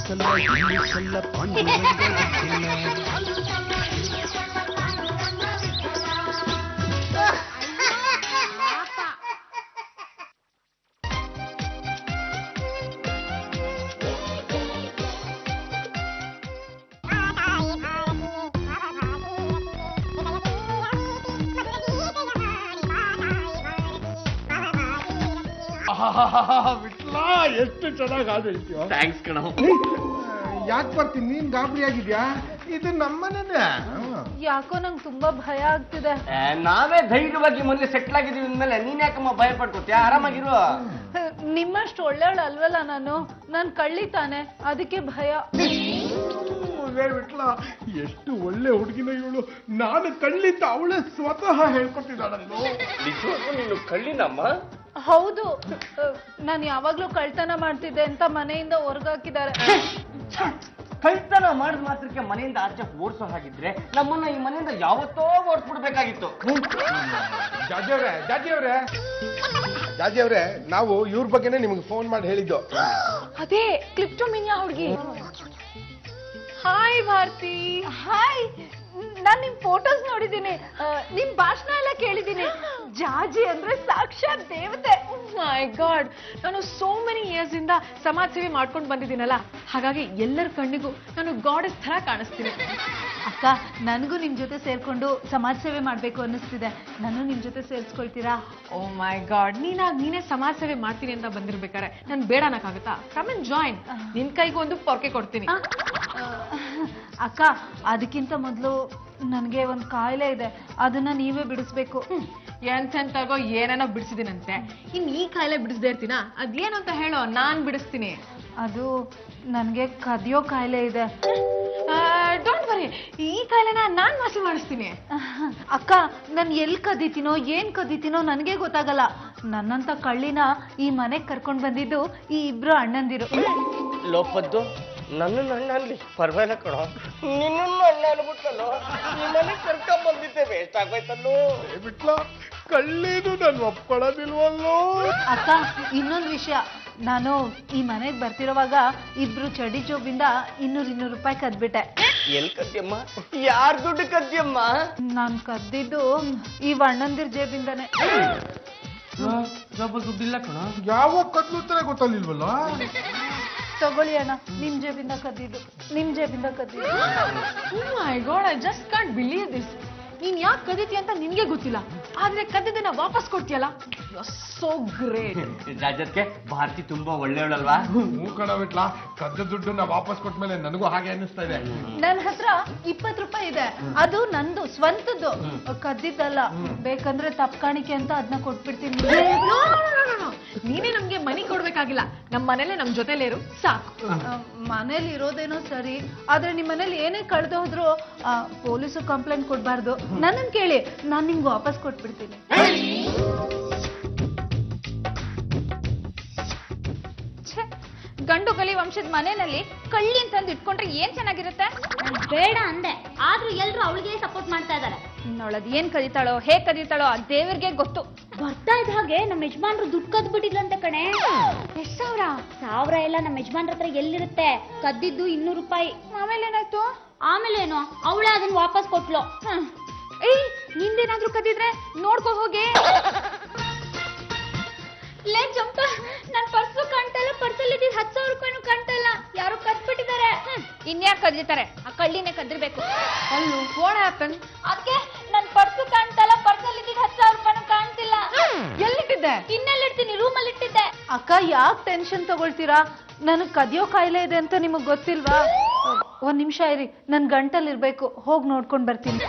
ಸಲ ಇಲ್ಲಿ ಸಲ ಪಾಂಡುರಂಗ ಬಿಟ್ಲಾ ಎಷ್ಟು ಚೆನ್ನಾಗಿ ಆದೈತ್ಯೋ. ಥ್ಯಾಂಕ್ಸ್ ಕಣ. ಯಾಕೆ ಬರ್ತೀನಿ, ನೀನ್ ಗಾಬರಿ ಆಗಿದ್ಯಾ? ಇದು ನಮ್ಮನೇನೆ. ಯಾಕೋ ನಂಗೆ ತುಂಬಾ ಭಯ ಆಗ್ತಿದೆ. ನಾವೇ ಧೈರ್ಯವಾಗಿ ಮೊದಲೇ ಸೆಟ್ಲ್ ಆಗಿದೀವಿ ಅಂದ್ಮೇಲೆ ನೀನ್ ಯಾಕಮ್ಮ ಭಯ ಪಡ್ಕೋತೀಯ? ಆರಾಮಾಗಿರುವ. ನಿಮ್ಮಷ್ಟು ಒಳ್ಳೆಯವಳು ಅಲ್ವಲ್ಲ ನಾನು ಕಳ್ಳಿ ತಾನೆ, ಅದಕ್ಕೆ ಭಯ. ಬಿಟ್ಲ ಎಷ್ಟು ಒಳ್ಳೆ ಹುಡುಗಿನ ಇವಳು. ನಾನು ಕಳ್ಳಿದ್ದ ಅವಳೇ ಸ್ವತಃ ಹೇಳ್ಕೊಟ್ಟಿದ್ದಾಳಲ್ಲೋ. ನಿಜವಾಗ್ಲೂ ನೀನು ಕಳ್ಳಿನಮ್ಮ? ಹೌದು, ನಾನು ಯಾವಾಗ್ಲೂ ಕಳ್ತನ ಮಾಡ್ತಿದ್ದೆ ಅಂತ ಮನೆಯಿಂದ ಹೊರಗಾಕಿದ್ದಾರೆ. ಕಳ್ತನ ಮಾಡಿದ ಮಾತ್ರಕ್ಕೆ ಮನೆಯಿಂದ ಆಚೆ ಓಡಿಸೋ ಹಾಗಿದ್ರೆ ನಮ್ಮನ್ನ ಈ ಮನೆಯಿಂದ ಯಾವತ್ತೋ ಓಡಿಸ್ಬಿಡ್ಬೇಕಾಗಿತ್ತು. ಜಾಜಿ ಅವ್ರೆ, ನಾವು ಇವ್ರ ಬಗ್ಗೆನೇ ನಿಮ್ಗೆ ಫೋನ್ ಮಾಡಿ ಹೇಳಿದ್ದು. ಅದೇ ಕ್ಲಿಪ್ಟೋಮಿನಿಯಾ ಹುಡುಗಿ. ಹಾಯ್ ಭಾರತಿ. ಹಾಯ್, ನಾನ್ ನಿಮ್ ಫೋಟೋಸ್ ನೋಡಿದ್ದೀನಿ, ನಿಮ್ ಭಾಷಣ ಎಲ್ಲ ಕೇಳಿದ್ದೀನಿ. ಜಾಜಿ ಅಂದ್ರೆ ಸಾಕ್ಷಾತ್ ದೇವತೆ. ಮೈ ಗಾಡ್, ನಾನು ಸೋ ಮೆನಿ ಇಯರ್ಸ್ ಇಂದ ಸಮಾಜ ಸೇವೆ ಮಾಡ್ಕೊಂಡು ಬಂದಿದ್ದೀನಲ್ಲ, ಹಾಗಾಗಿ ಎಲ್ಲರ ಕಣ್ಣಿಗೂ ನಾನು ಗಾಡೆಸ್ ತರ ಕಾಣಿಸ್ತೀನಿ. ಅಕ್ಕ, ನನಗೂ ನಿಮ್ ಜೊತೆ ಸೇರ್ಕೊಂಡು ಸಮಾಜ ಸೇವೆ ಮಾಡ್ಬೇಕು ಅನ್ನಿಸ್ತಿದೆ. ನಾನು ನಿಮ್ ಜೊತೆ ಸೇರ್ಸ್ಕೊಳ್ತೀರಾ? ಓ ಮೈ ಗಾಡ್, ನೀನೇ ಸಮಾಜ ಸೇವೆ ಮಾಡ್ತೀನಿ ಅಂತ ಬಂದಿರ್ಬೇಕಾರೆ ನನ್ ಬೇಡ ಅನ್ನಕ್ಕಾಗತ್ತಾ? Come and join. ನಿನ್ ಕೈಗೂ ಒಂದು ಪೊರ್ಕೆ ಕೊಡ್ತೀನಿ. ಅಕ್ಕ, ಅದಕ್ಕಿಂತ ಮೊದಲು ನನಗೆ ಒಂದು ಕಾಯಿಲೆ ಇದೆ, ಅದನ್ನ ನೀವೇ ಬಿಡಿಸ್ಬೇಕು. ಎಂತೆಂತಾಗೋ ಏನೇನೋ ಬಿಡಿಸಿದೀನಂತೆ, ಇನ್ ಈ ಕಾಯಿಲೆ ಬಿಡಿಸ್ದೇ ಇರ್ತೀನ? ಅದೇನಂತ ಹೇಳೋ, ನಾನ್ ಬಿಡಿಸ್ತೀನಿ. ಅದು ನನಗೆ ಕದಿಯೋ ಕಾಯಿಲೆ ಇದೆ. ಡೋಂಟ್ ವರಿ, ಈ ಕಾಯಿಲೆನ ನಾನ್ ವಾಸಿ ಮಾಡಿಸ್ತೀನಿ. ಅಕ್ಕ, ನಾನು ಎಲ್ಲಿ ಕದೀತೀನೋ ಏನ್ ಕದೀತೀನೋ ನನಗೆ ಗೊತ್ತಾಗಲ್ಲ. ನನ್ನಂತ ಕಳ್ಳಿನ ಈ ಮನೆಗೆ ಕರ್ಕೊಂಡ್ ಬಂದಿದ್ದು ಈ ಇಬ್ರು ಅಣ್ಣಂದಿರು. ಲೋಪದ್ದು ನನ್ನ ಅಣ್ಣ ಅನ್ಲಿ ಪರವಾಗಿಲ್ಲ ಕಣೋ, ನಿನ್ನ ಅಣ್ಣ ಅನ್ಬಿಟ್ಟಲ್ಲೋ. ನಿಮ್ಮನೆ ಕರ್ಕೊಂಡ್ ಬಂದಿದ್ದೆ ವೇಸ್ಟ್ ಆಗೋಯ್ತಲ್ಲೋ. ಬಿಟ್ಲ ಕಳ್ಳಿದು ನಾನು ಒಪ್ಕೊಳ್ಳೋದಿಲ್ವಲ್ಲೋ. ಅಕ್ಕ, ಇನ್ನೊಂದು ವಿಷಯ, ನಾನು ಈ ಮನೆಗೆ ಬರ್ತಿರೋವಾಗ ಇಬ್ರು ಚಡಿ ಜೋಬಿಂದ 200 ರೂಪಾಯಿ ಕದ್ಬಿಟ್ಟೆ. ಎಲ್ ಕದ್ಯಮ್ಮ? ಯಾರ್ ದುಡ್ಡು ಕದ್ಯಮ್ಮ? ನಾನು ಕದ್ದಿದ್ದು ಈ ಅಣ್ಣಂದಿರ್ ಜೇಬಿಂದಾನೆ. ದುಡ್ಡಿಲ್ಲ ಕಣ. ಯಾವ ಕದ್ಲು ಅಂತಾನೆ ಗೊತ್ತಾಗ್ಲಿಲ್ವಲ್ಲ. ತಗೊಳ್ಳಿ ಅಣ್ಣ, ನಿಮ್ ಜೇಬಿಂದ ಕದ್ದಿದ್ದು, ನಿಮ್ ಜೇಬಿಂದ ಕದ್ದಿದ್ದು. Oh my god, I just can't believe this. ನೀನ್ ಯಾಕೆ ಕದೀತಿ ಅಂತ ನಿನ್ಗೆ ಗೊತ್ತಿಲ್ಲ, ಆದ್ರೆ ಕದ್ದಿದ್ದನ್ನ ವಾಪಸ್ ಕೊಡ್ತೀಯಲ್ಲ, ಯು ಆರ್ ಸೋ ಗ್ರೇಟ್. ಜಾಜತ್ಗೆ ಭಾರತಿ ತುಂಬಾ ಒಳ್ಳೆಯವಳಲ್ವಾ? ಕಣ ಬಿಟ್ಲ, ಕದ್ದ ದುಡ್ಡನ್ನ ವಾಪಸ್ ಕೊಟ್ಮೇಲೆ ನನಗೂ ಹಾಗೆ ಅನ್ನಿಸ್ತಾ ಇದೆ. ನನ್ನ ಹತ್ರ 20 ರೂಪಾಯಿ ಇದೆ, ಅದು ನಂದು ಸ್ವಂತದ್ದು, ಕದ್ದಿದ್ದಲ್ಲ. ಬೇಕಂದ್ರೆ ತಪ್ಪು ಕಾಣಿಕೆ ಅಂತ ಅದನ್ನ ಕೊಟ್ಬಿಡ್ತೀನಿ. ನೀನೇ ನಮ್ಗೆ ಮನಿ ಕೊಡ್ಬೇಕಾಗಿಲ್ಲ, ನಮ್ ಮನೇಲೆ ನಮ್ ಜೊತೆಲೇರು ಸಾಕು. ಮನೇಲಿ ಇರೋದೇನೋ ಸರಿ, ಆದ್ರೆ ನಿಮ್ ಮನೇಲಿ ಏನೇ ಕಳ್ದು ಹೋದ್ರು ಪೊಲೀಸು ಕಂಪ್ಲೇಂಟ್ ಕೊಡ್ಬಾರ್ದು. ನನ್ನನ್ ಕೇಳಿ, ನಾನ್ ನಿಮ್ಗೆ ವಾಪಸ್ ಕೊಟ್ಬಿಡ್ತೀನಿ. ಗಂಡು ಕಲಿ ವಂಶದ ಮನೆಯಲ್ಲಿ ಕಳ್ಳಿ ಅಂತಂದು ಇಟ್ಕೊಂಡ್ರೆ ಏನ್ ಚೆನ್ನಾಗಿರುತ್ತೆ? ಬೇಡ ಅಂದೆ, ಆದ್ರೂ ಎಲ್ರು ಅವಳಿಗೆ ಸಪೋರ್ಟ್ ಮಾಡ್ತಾ ಇದಾರೆ. ಇನ್ನೊಳದ್ ಏನ್ ಕದೀತಾಳೋ ಹೇಗ್ ಕದೀತಾಳೋ ಆ ದೇವ್ರಿಗೆ ಗೊತ್ತು. ಬರ್ತಾ ಇದ್ದ ಹಾಗೆ ನಮ್ಮ ಯಜಮಾನ್ರು ದುಡ್ಡು ಕದ್ ಬಿಟ್ಟಿದ್ರಂತೆ ಕಣೆ. ಎಷ್ಟ್ ಸಾವಿರ? 1000 ಎಲ್ಲ ನಮ್ಮ ಯಜಮಾನ್ರ ಹತ್ರ ಎಲ್ಲಿರುತ್ತೆ? ಕದ್ದಿದ್ದು 200 ರೂಪಾಯಿ. ಆಮೇಲೆ ಏನಾಯ್ತು? ಆಮೇಲೇನು, ಅವಳೇ ಅದನ್ನ ವಾಪಸ್ ಕೊಟ್ಲು. ಏಯ್, ನಿಂದೇನಾದ್ರೂ ಕದಿದ್ರೆ ನೋಡ್ಕೊ ಹೋಗಿ. ಲೇ ಜಂಪ, ನನ್ ಪರ್ಸು ಕಾಣ್ತಲ್ಲ, ಪರ್ಸಲ್ಲಿ 10,000 ರೂಪಾಯಿನೂ ಕಾಣ್ತಲ್ಲ, ಯಾರೋ ಕದ್ಬಿಟ್ಟಿದ್ದಾರೆ. ಇನ್ಯಾಕ್ ಕದೀತಾರೆ? ಆ ಕಳ್ಳಿನೇ ಕದಿರ್ಬೇಕು. ಅಲ್ಲೂ ವಾಟ್ ಹ್ಯಾಪನ್? ಅದಕ್ಕೆ ನನ್ ಪರ್ಸು ಕಾಣ್ತಲ್ಲ, ಪರ್ಸಲ್ಲಿ 10,000 ರೂಪಾಯಿನೂ ಕಾಣ್ತಿಲ್ಲ. ಎಲ್ಲಿಟ್ಟಿದ್ದೆ? ಇನ್ನೆಲ್ಲಿಡ್ತೀನಿ, ರೂಮಲ್ಲಿ ಇಟ್ಟಿದ್ದೆ. ಅಕ್ಕ, ಯಾಕೆ ಟೆನ್ಷನ್ ತಗೊಳ್ತೀರಾ? ನನಗ್ ಕದಿಯೋ ಕಾಯಿಲೆ ಇದೆ ಅಂತ ನಿಮಗ್ ಗೊತ್ತಿಲ್ವಾ? ಒಂದ್ ನಿಮಿಷ ಇರಿ, ನನ್ ಗಂಟಲ್ ಇರ್ಬೇಕು, ಹೋಗ್ ನೋಡ್ಕೊಂಡ್ ಬರ್ತೀನಿ.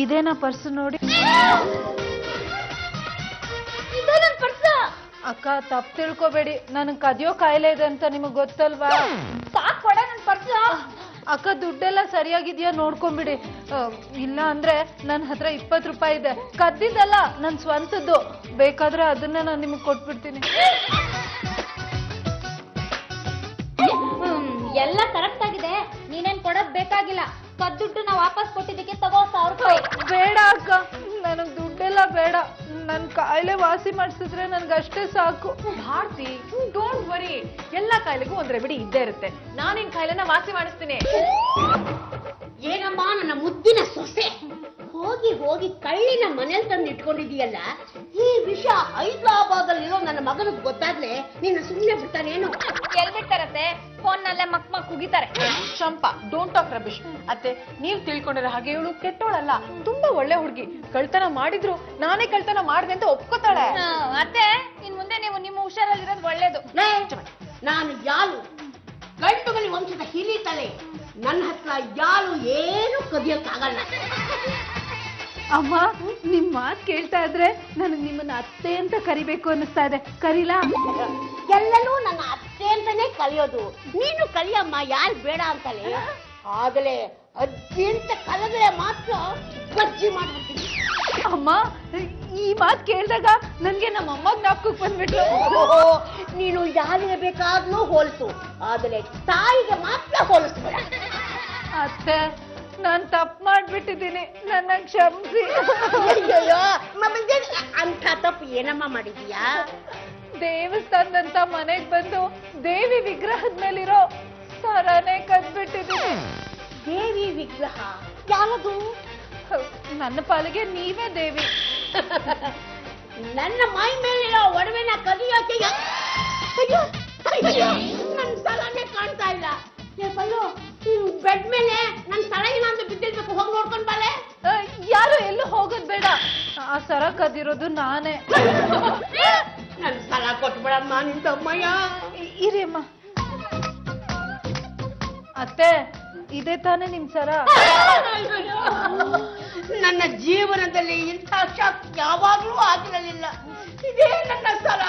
ಇದೇನಾ ಪರ್ಸ್ ನೋಡಿ. ಅಕ್ಕ, ತಪ್ಪು ತಿಳ್ಕೊಬೇಡಿ, ನನಗ್ ಕದಿಯೋ ಕಾಯಿಲೆ ಇದೆ ಅಂತ ನಿಮಗ್ ಗೊತ್ತಲ್ವಾ? ಸಾಕ್ ಕೊಡ ನನ್ ಪರ್ಸು. ಅಕ್ಕ, ದುಡ್ಡೆಲ್ಲ ಸರಿಯಾಗಿದ್ಯಾ ನೋಡ್ಕೊಂಬಿಡಿ. ಇಲ್ಲ ಅಂದ್ರೆ ನನ್ನ ಹತ್ರ 20 ರೂಪಾಯಿ ಇದೆ, ಕದ್ದಿದ್ದಲ್ಲ, ನನ್ ಸ್ವಂತದ್ದು. ಬೇಕಾದ್ರೆ ಅದನ್ನ ನಾನು ನಿಮಗ್ ಕೊಟ್ಬಿಡ್ತೀನಿ. ಎಲ್ಲ ಕರೆಕ್ಟ್ ಆಗಿದೆ, ನೀನೇನ್ ಕೊಡೋದ್ ಬೇಕಾಗಿಲ್ಲ. ಕದ್ದುಡ್ಡನ್ನ ವಾಪಸ್ ಕೊಟ್ಟಿದ್ದಕ್ಕೆ ತಗೋ 1000 ರೂಪಾಯಿ. ಬೇಡ ಅಕ್ಕ, ನನಗ್ ದುಡ್ಡೆಲ್ಲ ಬೇಡ. ನನ್ ಕಾಯಿಲೆ ವಾಸಿ ಮಾಡಿಸಿದ್ರೆ ನನ್ಗಷ್ಟೇ ಸಾಕು. ಭಾರತಿ, ಡೋಂಟ್ ವರಿ, ಎಲ್ಲಾ ಕಾಯಿಲೆಗೂ ಒಂದ್ ರೆಮಿಡಿ ಇದ್ದೇ ಇರುತ್ತೆ. ನಾನು ನಿನ್ ಕಾಯಿಲೆನ ವಾಸಿ ಮಾಡಿಸ್ತೀನಿ. ಏನಮ್ಮ ನನ್ನ ಮುದ್ದಿನ ಸೊಸೆ, ಹೋಗಿ ಹೋಗಿ ಕಳ್ಳಿನ ಮನೇಲಿ ತಂದು ಇಟ್ಕೊಂಡಿದೀಯಲ್ಲ, ಈ ವಿಷಯ ಹೈದರಾಬಾದಲ್ಲಿರೋ ನನ್ನ ಮಗನಿಗೆ ಗೊತ್ತಾಗ್ಲೆ ನಿನ್ನ ಸುಮ್ಮನೆ ಬಿಡ್ತಾನೇನು? ಎಲ್ ಬಿಡ್ತಾರತ್ತೆ, ಫೋನ್ ನಲ್ಲೇ ಮಕ್ ಕುಗಿತಾರೆ. Shampa, don't talk rubbish. ಅತ್ತೆ, ನೀವ್ ತಿಳ್ಕೊಂಡಿರೋ ಹಾಗೆ ಇವಳು ಕೆಟ್ಟೋಳಲ್ಲ, ತುಂಬಾ ಒಳ್ಳೆ ಹುಡುಗಿ. ಕಳ್ತನ ಮಾಡಿದ್ರು ನಾನೇ ಕಳ್ತನ ಮಾಡ್ದೆ ಅಂತ ಒಪ್ಕೋತಾಳೆ. ಅತ್ತೆ, ಇನ್ ಮುಂದೆ ನೀವು ನಿಮ್ಮ ಹುಷಾರಲ್ಲಿರೋದು ಒಳ್ಳೇದು. ನಾನು ಯಾರು ಗಂಟುಗಲಿ ವಂಶದ ಹಿರಿತಲೆ, ನನ್ನ ಹತ್ರ ಯಾರು ಏನು ಕದಿಯಕ್ಕಾಗಲ್ಲ. ಅಮ್ಮ, ನಿಮ್ ಮಾತ್ ಕೇಳ್ತಾ ಇದ್ರೆ ನನಗ್ ನಿಮ್ಮನ್ನ ಅತ್ತೆ ಅಂತ ಕರಿಬೇಕು ಅನ್ನಿಸ್ತಾ ಇದೆ. ಕರೀಲಾ? ಎಲ್ಲನೂ ನನ್ನ ಅತ್ತೆ ಅಂತಾನೆ ಕಲಿಯೋದು. ನೀನು ಕಲಿಯಮ್ಮ, ಯಾರು ಬೇಡ ಅಂತಲೇ. ಆಗಲೇ ಅಜ್ಜಿ ಅಂತ ಕಲಿದ್ರೆ ಮಾತ್ರ ಬಜ್ಜಿ ಮಾಡ್ಬಿಡ್ತೀನಿ. ಅಮ್ಮ, ಈ ಮಾತ್ ಕೇಳಿದಾಗ ನನ್ಗೆ ನಮ್ಮ ಅಮ್ಮ ಜ್ಞಾಪಕಕ್ಕೆ ಬಂದ್ಬಿಟ್ಲು. ನೀನು ಯಾರಿಗೆ ಬೇಕಾದ್ರೂ ಹೋಲಿಸು, ಆದ್ರೆ ತಾಯಿಗೆ ಮಾತ್ರ ಹೋಲಿಸ್ಬೇಡ. ಅತ್ತೆ, ನಾನ್ ತಪ್ಪು ಮಾಡ್ಬಿಟ್ಟಿದ್ದೀನಿ, ನನ್ನ ಕ್ಷಮಿಸಿ. ಅಯ್ಯಯ್ಯೋ, ಅಂತ ತಪ್ಪು ಏನಮ್ಮ ಮಾಡಿದೀಯಾ? ದೇವಸ್ಥಾನದಂತ ಮನೆಗ್ ಬಂದು ದೇವಿ ವಿಗ್ರಹದ ಮೇಲಿರೋ ಸರನೇ ಕದ್ಬಿಟ್ಟಿದ್ದೀನಿ. ದೇವಿ ವಿಗ್ರಹ ಯಾವುದು? ನನ್ನ ಪಾಲಿಗೆ ನೀವೇ ದೇವಿ. ನನ್ನ ಮೈ ಮೇಲಿರೋ ಒಡವೆನ ಕದಿಯೋಕೆ ನನ್ನ ಸ್ಥಳನೇ ಕಾಣ್ತಾ ಇಲ್ಲ. ಬೆಡ್ ಮೇಲೆ ನನ್ನ ಸ್ಥಳ ಏನಾದ್ರು ಬಿದ್ದಿರ್ಬೇಕು, ಹೋಗಿ ನೋಡ್ಕೊಂಡ್ ಬಾಳೆ. ಯಾರು ಎಲ್ಲೂ ಹೋಗೋದ್ ಬೇಡ, ಆ ಸರ ಕದಿರೋದು ನಾನೇ. ನನ್ನ ಸ್ಥಳ ಕೊಟ್ಬಿಡಮ್ಮ ನಿನ್ ತಮ್ಮಯ್ಯ. ಇರಿ ಅಮ್ಮ. ಅತ್ತೆ, ಇದೇ ತಾನೇ ನಿಮ್ ಸರ? ನನ್ನ ಜೀವನದಲ್ಲಿ ಇಂಥ ಶಾಕ್ ಯಾವಾಗ್ಲೂ ಆಗಿರಲಿಲ್ಲ. ಇದೇ ನನ್ನ ಸ್ಥಳ.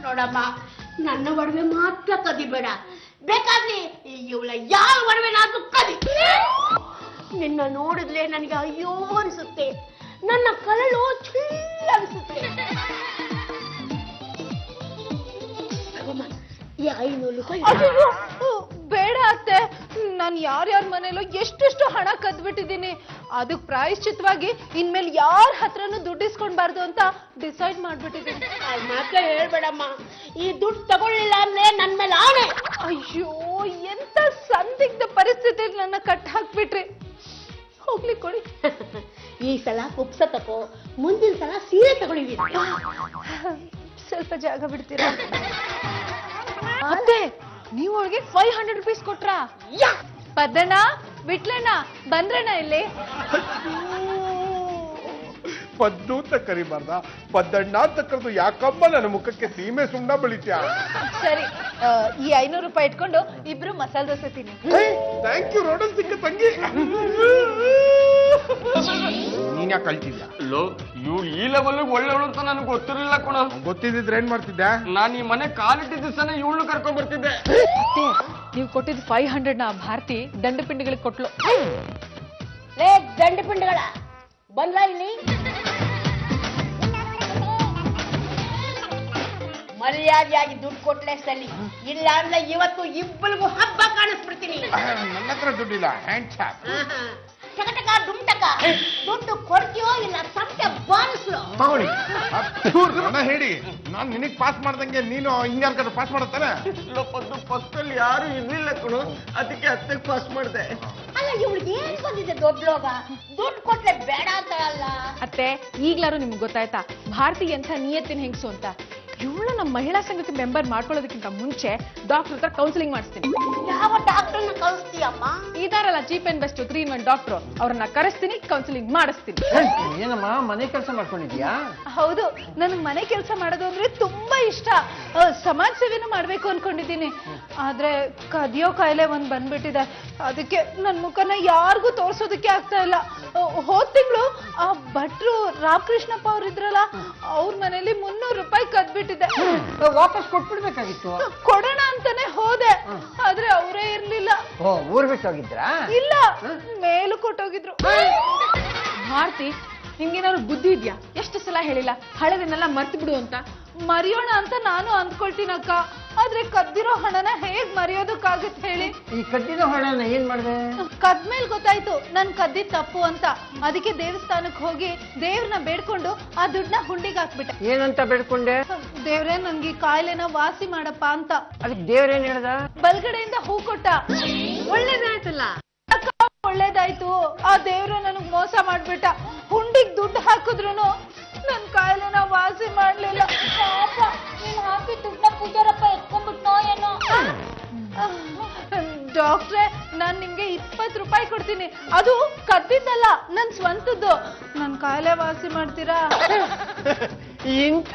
ನೋಡಮ್ಮ, ನನ್ನ ಒಡವೆ ಮಾತ್ರ ಕದಿಬೇಡ, ಬೇಕಾದ್ರೆ ಇವಳ ಯಾವ ಒಡವೆನಾದ್ರೂ ಕದಿ. ನಿನ್ನ ನೋಡಿದ್ರೆ ನನಗೆ ಅಯ್ಯೋ ಅನಿಸುತ್ತೆ, ನನ್ನ ಕರಳು ಚಿಲ್ಲ ಅನಿಸುತ್ತೆ. ಈ 500 ರೂಪಾಯಿ ಅಯ್ಯೋ, ಬೇಡ ಅತ್ತೆ, ನಾನು ಯಾರ್ಯಾರ ಮನೇಲೋ ಎಷ್ಟೆಷ್ಟು ಹಣ ಕದ್ಬಿಟ್ಟಿದ್ದೀನಿ. ಅದಕ್ ಪ್ರಾಯಶ್ಚಿತವಾಗಿ ಇನ್ಮೇಲೆ ಯಾರ ಹತ್ರನೂ ದುಡ್ಡಿಸ್ಕೊಂಡ್ಬಾರ್ದು ಅಂತ ಡಿಸೈಡ್ ಮಾಡ್ಬಿಟ್ಟಿದ್ದೀನಿ. ಮಾತ್ರ ಹೇಳ್ಬೇಡಮ್ಮ, ಈ ದುಡ್ಡು ತಗೊಳ್ಳಿಲ್ಲ ಅಂದ್ರೆ ನನ್ ಮೇಲೆ ಆಣೆ. ಅಯ್ಯೋ, ಎಂತ ಸಂದಿಗ್ಧ ಪರಿಸ್ಥಿತಿಯಲ್ಲಿ ನನ್ನ ಕಟ್ ಹಾಕ್ಬಿಟ್ರಿ. ಹೋಗ್ಲಿ ಕೊಡಿ. ಈ ಸಲ ಕುಪ್ಸ ತಗೋ, ಮುಂದಿನ ಸಲ ಸೀರೆ ತಗೊಳ್ಳಿ. ಸ್ವಲ್ಪ ಜಾಗ ಬಿಡ್ತೀರಾ? ಅತ್ತೆ, ನೀವು ಅವಳಿಗೆ 500 ರೂಪೀಸ್ ಕೊಟ್ರಾ? ಪದ್ದಣ್ಣ, ಬಿಟ್ಲಣ್ಣ, ಬಂದ್ರಣ್ಣ ಇಲ್ಲಿ. ಪದ್ದು ಅಂತ ಕರಿಬಾರ್ದ, ಪದ್ದಣ್ಣ ಅಂತ ಕರೆದು ಯಾಕಮ್ಮ ನನ್ನ ಮುಖಕ್ಕೆ ಸೀಮೆ ಸುಣ್ಣ ಬೆಳಿತ್ಯಾ? ಸರಿ, ಈ 500 ರೂಪಾಯಿ ಇಟ್ಕೊಂಡು ಇಬ್ರು ಮಸಾಲೆ ದೋಸೆ ತಿನ್ನಿ. ಥ್ಯಾಂಕ್ ಯು ರೋಡನ್ ಸಿಕ್ಕ ತಂಗಿ. ನೀನ್ ಯಾಕೆ ಕಳ್ತಿದ್ಯಾ? ಇವ್ಳು ಈ ಲೆವೆಲ್ ಒಳ್ಳೆವಳು ಅಂತ ನನಗೆ ಗೊತ್ತಿರಲಿಲ್ಲ ಕಣ. ಗೊತ್ತಿದ್ರೆ ಏನ್ ಮಾಡ್ತಿದ್ದೆ? ನಾನು ಈ ಮನೆ ಕಾಲಿಟ್ಟಿದ್ದ ಸಲ ಇವಳು ಕರ್ಕೊಂಡ್ ಬರ್ತಿದ್ದೆ. ಅತ್ತೆ, ನೀವು ಕೊಟ್ಟಿದ್ದು 500 ನ ಭಾರತಿ ದಂಡಪಿಂಡಿಗಳಿಗೆ ಕೊಟ್ಲು. ಲೇ ಗಂಡು ಪಿಂಡಗಳ, ಬಂದ್ಲ ಇಲ್ಲಿ? ಮರ್ಯಾದೆಯಾಗಿ ದುಡ್ಡು ಕೊಟ್ಲೆ ಸಲಿ, ಇಲ್ಲ ಅಂದ್ರೆ ಇವತ್ತು ಇಬ್ಬರಿಗೂ ಹಬ್ಬ ಕಾಣಿಸ್ಬಿಡ್ತೀನಿ. ನನ್ನ ಹತ್ರ ದುಡ್ಡಿಲ್ಲ, ಹ್ಯಾಂಡ್ ಚಾಪ್. ಟಕ ದುಮ್ಟಕ, ದುಡ್ಡು ಕೊಡ್ತೀಯೋ ಇಲ್ಲ ಸಂತೆ ಬಾರಿಸ್ಲು. ತಗೊಳ್ಳಿ. ಹೇಳಿ, ನಾನ್ ನಿನಗ್ ಪಾಸ್ ಮಾಡ್ದಂಗೆ ನೀನು ಹಿಂಗಾರ ಪಾಸ್ ಮಾಡತ್ತಾನೆ. ಫಸ್ಟ್ ಅಲ್ಲಿ ಯಾರು ಇರ್ಲಿಲ್ಲ ಕಣೋ, ಅದಕ್ಕೆ ಹತ್ತಕ್ಕೆ ಪಾಸ್ ಮಾಡಿದೆ. ಅಲ್ಲ, ಇವಳಿಗೆ ಏನ್ ಬಂದಿದೆ ದೊಡ್ಡ ಲೋಗ? ದುಡ್ಡು ಕೊಟ್ಲೆ ಬೇಡ ಅಂತಾರಲ್ಲ. ಅತ್ತೆ, ಈಗ್ಲಾರು ನಿಮ್ಗೆ ಗೊತ್ತಾಯ್ತಾ ಭಾರತಿ ಎಂಥ ನಿಯತ್ತಿನ ಹೆಂಗಸು ಅಂತ? ಇವಳು ನಮ್ಮ ಮಹಿಳಾ ಸಂಘಕ್ಕೆ ಮೆಂಬರ್ ಮಾಡ್ಕೊಳ್ಳೋದಕ್ಕಿಂತ ಮುಂಚೆ ಡಾಕ್ಟರ್ ಹತ್ರ ಕೌನ್ಸಿಲಿಂಗ್ ಮಾಡಿಸ್ತೀನಿ. ಯಾವ ಡಾಕ್ಟರ್ನ ಕಳಿಸ್ತೀಯಮ್ಮ? ಇದಾರಲ್ಲ cheap and best 3-in-1 doctor, ಅವ್ರನ್ನ ಕರೆಸ್ತೀನಿ, ಕೌನ್ಸಿಲಿಂಗ್ ಮಾಡಿಸ್ತೀನಿ. ಏನಮ್ಮ ಮನೆ ಕೆಲಸ ಮಾಡ್ಕೊಂಡಿದ್ಯಾ? ಹೌದು, ನನಗ್ ಮನೆ ಕೆಲಸ ಮಾಡೋದು ಅಂದ್ರೆ ತುಂಬಾ ಇಷ್ಟ. ಸಮಾಜ ಸೇವೆನೂ ಮಾಡ್ಬೇಕು ಅನ್ಕೊಂಡಿದ್ದೀನಿ. ಆದ್ರೆ ಕದಿಯೋ ಕಾಯಿಲೆ ಒಂದ್ ಬಂದ್ಬಿಟ್ಟಿದೆ. ಅದಕ್ಕೆ ನನ್ ಮುಖನ ಯಾರಿಗೂ ತೋರ್ಸೋದಕ್ಕೆ ಆಗ್ತಾ ಇಲ್ಲ. ಹೋದ್ ತಿಂಗಳು ಆ ಭಟ್ರು ರಾಮಕೃಷ್ಣಪ್ಪ ಅವ್ರು ಇದ್ರಲ್ಲ, ಅವ್ರ ಮನೇಲಿ 300 ರೂಪಾಯಿ ಕದ್ಬಿಟ್ಟಿದೆ. ವಾಪಸ್ ಕೊಟ್ಬಿಡ್ಬೇಕಾಗಿತ್ತು. ಕೊಡೋಣ ಅಂತಾನೆ ಹೋದೆ, ಆದ್ರೆ ಅವರೇ ಇರ್ಲಿಲ್ಲ. ಊರ್ ಬಿಟ್ಟು ಹೋಗಿದ್ರಾ? ಇಲ್ಲ, ಮೇಲು ಕೊಟ್ಟೋಗಿದ್ರು. ಭಾರತಿ, ನಿಮ್ಗೇನಾದ್ರು ಬುದ್ಧಿ ಇದ್ಯಾ? ಎಷ್ಟು ಸಲ ಹೇಳಿಲ್ಲ ಹಳೆದನ್ನೆಲ್ಲ ಮರ್ತು ಬಿಡು ಅಂತ. ಮರೆಯೋಣ ಅಂತ ನಾನು ಅಂದ್ಕೊಳ್ತೀನಕ್ಕ. ಆದ್ರೆ ಕದ್ದಿರೋ ಹಣನ ಹೇಗ್ ಮರೆಯೋದಕ್ಕಾಗತ್ತೆ ಹೇಳಿ? ಈ ಕದ್ದಿರೋ ಹಣನ ಏನ್ ಮಾಡ್ದೆ? ಕದ್ಮೇಲೆ ಗೊತ್ತಾಯ್ತು ನನ್ ಕದ್ದಿದ್ ತಪ್ಪು ಅಂತ. ಅದಕ್ಕೆ ದೇವಸ್ಥಾನಕ್ಕೆ ಹೋಗಿ ದೇವ್ರನ್ನ ಬೇಡ್ಕೊಂಡು ಆ ದುಡ್ಡನ್ನ ಹುಂಡಿಗೆ ಹಾಕ್ಬಿಟ್ಟೆ. ಏನಂತ ಬೇಡ್ಕೊಂಡೆ? ದೇವ್ರೇ ನನ್ಗೆ ಕಾಯಿಲೆನ ವಾಸಿ ಮಾಡಪ್ಪ ಅಂತ. ಅದಕ್ಕೆ ದೇವ್ರೇನ್ ಹೇಳ್ದ? ಬಲ್ಗಡೆಯಿಂದ ಹೂ ಕೊಟ್ಟ. ಒಳ್ಳೇದಾಯ್ತಲ್ಲ. ಒಳ್ಳೇದಾಯ್ತು. ಆ ದೇವ್ರು ನನಗ್ ಮೋಸ ಮಾಡ್ಬಿಟ್ಟ. ಹುಂಡಿಗ್ ದುಡ್ಡು ಹಾಕಿದ್ರು ನನ್ ಕಾಯಿಲೆನ ವಾಸಿ ಮಾಡ್ಲಿಲ್ಲ. ಪಾಪ ನೀನ್ ಹಾಕಿ ದುಡ್ಡನ್ನ ಪೂಜಾರಪ್ಪ ಎತ್ಕೊಂಡ್ಬಿಟ್ನೋ ಏನೋ. ಡಾಕ್ಟ್ರೆ ನಾನ್ ನಿಮ್ಗೆ 20 ರೂಪಾಯಿ ಕೊಡ್ತೀನಿ. ಅದು ಕದ್ದಿದ್ದಲ್ಲ, ನನ್ ಸ್ವಂತದ್ದು. ನನ್ ಕಾಯಿಲೆ ವಾಸಿ ಮಾಡ್ತೀರಾ? ಇಂಥ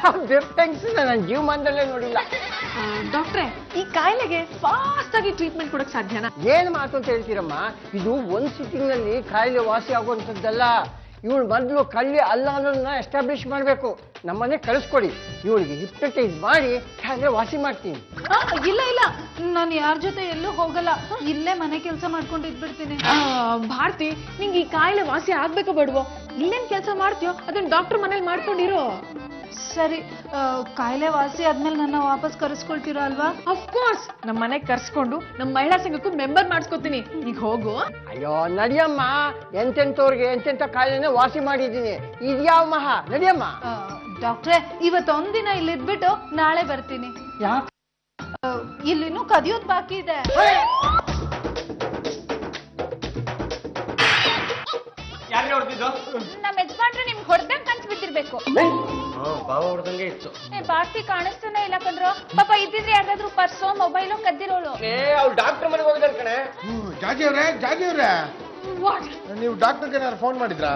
ಥ್ಯಾಂಕ್ಸ್ ನನ್ನ ಜೀವಮಾನದಲ್ಲೇ ನೋಡಿಲ್ಲ. ಡಾಕ್ಟ್ರೆ, ಈ ಕಾಯಿಲೆಗೆ ಫಾಸ್ಟ್ ಆಗಿ ಟ್ರೀಟ್ಮೆಂಟ್ ಕೊಡಕ್ ಸಾಧ್ಯನಾ? ಏನ್ ಮಾತು ಅಂತ ಹೇಳ್ತೀರಮ್ಮ? ಇದು ಒಂದ್ ಸಿಟ್ಟಿಂಗ್ ನಲ್ಲಿ ಕಾಯಿಲೆ ವಾಸಿ ಆಗುವಂಥದ್ದಲ್ಲ. ಇವಳು ಮೊದಲು ಕಳ್ಳಿ ಅಲ್ಲ ಅನ್ನೋದನ್ನ ಎಸ್ಟಾಬ್ಲಿಷ್ ಮಾಡಬೇಕು. ನಮ್ಮನೆ ಕಳಿಸ್ಕೊಡಿ, ಇವಳಿಗೆ ಹಿಪ್ನಟೈಸ್ ಮಾಡಿ ಕಾಯಿಲೆ ವಾಸಿ ಮಾಡ್ತೀನಿ. ಇಲ್ಲ ಇಲ್ಲ, ನಾನು ಯಾರ ಜೊತೆ ಎಲ್ಲೂ ಹೋಗಲ್ಲ. ಇಲ್ಲೇ ಮನೆ ಕೆಲಸ ಮಾಡ್ಕೊಂಡು ಇದ್ಬಿಡ್ತೀನಿ. ಭಾರತಿ, ನಿಂಗೆ ಈ ಕಾಯಿಲೆ ವಾಸಿ ಆಗ್ಬೇಕೋ ಬೇಡವೋ? ಇಲ್ಲೇನ್ ಕೆಲಸ ಮಾಡ್ತೀಯೋ ಅದನ್ನ ಡಾಕ್ಟರ್ ಮನೇಲಿ ಮಾಡ್ಕೊಂಡಿರೋ. ಸರಿ, ಕಾಯಿಲೆ ವಾಸಿ ಆದ್ಮೇಲೆ ನನ್ನ ವಾಪಸ್ ಕರೆಸ್ಕೊಳ್ತೀರಾ ಅಲ್ವಾ? ಅಫ್ಕೋರ್ಸ್, ನಮ್ಮ ಮನೆಗೆ ಕರ್ಸ್ಕೊಂಡು ನಮ್ಮ ಮಹಿಳಾ ಸಂಘಕ್ಕೂ ಮೆಂಬರ್ ಮಾಡಿಸ್ಕೊತೀನಿ. ಈಗ ಹೋಗು. ಅಯ್ಯೋ ನಡಿಯಮ್ಮ, ಎಂತೆಂಥವ್ರಿಗೆ ಎಂತೆಂಥ ಕಾಯಿಲೆನ ವಾಸಿ ಮಾಡಿದ್ದೀನಿ. ಇದ್ಯಾವ ಮಹಾ, ನಡಿಯಮ್ಮ. ಡಾಕ್ಟ್ರೆ, ಇವತ್ತೊಂದಿನ ಇಲ್ಲಿ ಇದ್ಬಿಟ್ಟು ನಾಳೆ ಬರ್ತೀನಿ. ಯಾಕೆ? ಇಲ್ಲಿನ್ನೂ ಕದಿಯೋದ್ ಬಾಕಿ ಇದೆ. ಯಾರೇ ಹೊಡೆದಿದ್ದು? ನಮ್ಮ ಯಜಮಾನ್ರು ನಿಮ್ಗೆ ಹೊಡೆದಂಗ್ ಕನ್ಸ್ ಬಿದ್ದಿರ್ಬೇಕು. ಬಾವ ಹೊಡೆದಂಗೆ ಇತ್ತು. ಬಾಕಿ ಕಾಣಿಸ್ತಾನೆ ಇಲ್ಲ ಕಣ್ರು. ಪಾಪ ಇದ್ದಿದ್ರೆ ಯಾರ್ದಾದ್ರು ಪರ್ಸೋ ಮೊಬೈಲು ಕದ್ದಿರೋಳು. ಅವ್ಳು ಡಾಕ್ಟರ್ ಮನೆಗೆ ಹೋಗಿದ್ದಾರೆ ಕಣೆ. ಜಾಜಿ ಅವ್ರೆ ನೀವು ಡಾಕ್ಟರ್ಗೆ ಏನಾದ್ರು ಫೋನ್ ಮಾಡಿದ್ರಾ?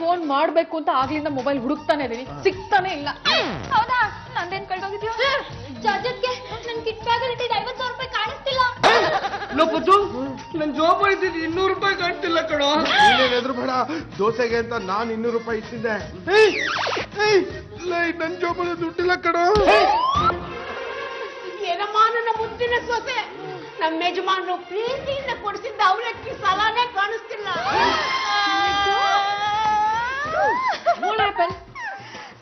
ಫೋನ್ ಮಾಡ್ಬೇಕು ಅಂತ ಆಗ್ಲಿಂದ ಮೊಬೈಲ್ ಹುಡುಕ್ತಾನೆ ಇದೀನಿ, ಸಿಗ್ತಾನೆ ಇಲ್ಲ. ಹೌದಾ? ನಂದೇನ್ ಕಳ್ದೋಗಿದ್ಯೋ? ಜಾಜಕ್ಕೆ ನನ್ ಕಿಟ್ ಬ್ಯಾಗ್ ಅಲ್ಲಿ 50,000 ರೂಪಾಯಿ ಕಾಣಿಸ್ತಿಲ್ಲ. ಲೋಪತ್ತು ನನ್ ಜೋಬ ಇದ್ದಿದ್ದು 200 ರೂಪಾಯಿ ಕಾಣ್ತಿಲ್ಲ ಕಣೋ. ನೀನೇನ್ ಎದುರು ಬೇಡ, ದೋಸೆಗೆ ಅಂತ ನಾನು 200 ರೂಪಾಯಿ ಇಟ್ಟಿದ್ದೆ. ನನ್ ಜೋಬಲ್ಲಿ ದುಡ್ಡಿಲ್ಲ ಕಣೋ. ಏನಮ್ಮ ನನ್ನ ಮುದ್ದಿನ ಸೊಸೆ, ನಮ್ಮ ಯಜಮಾನ್ರು ಪ್ರೀತಿಯಿಂದ ಕೊಡಿಸಿದ್ದ ಅವಲಕ್ಕಿ ಸಾಲಾನೇ ಕಾಣಿಸ್ತಿಲ್ಲ.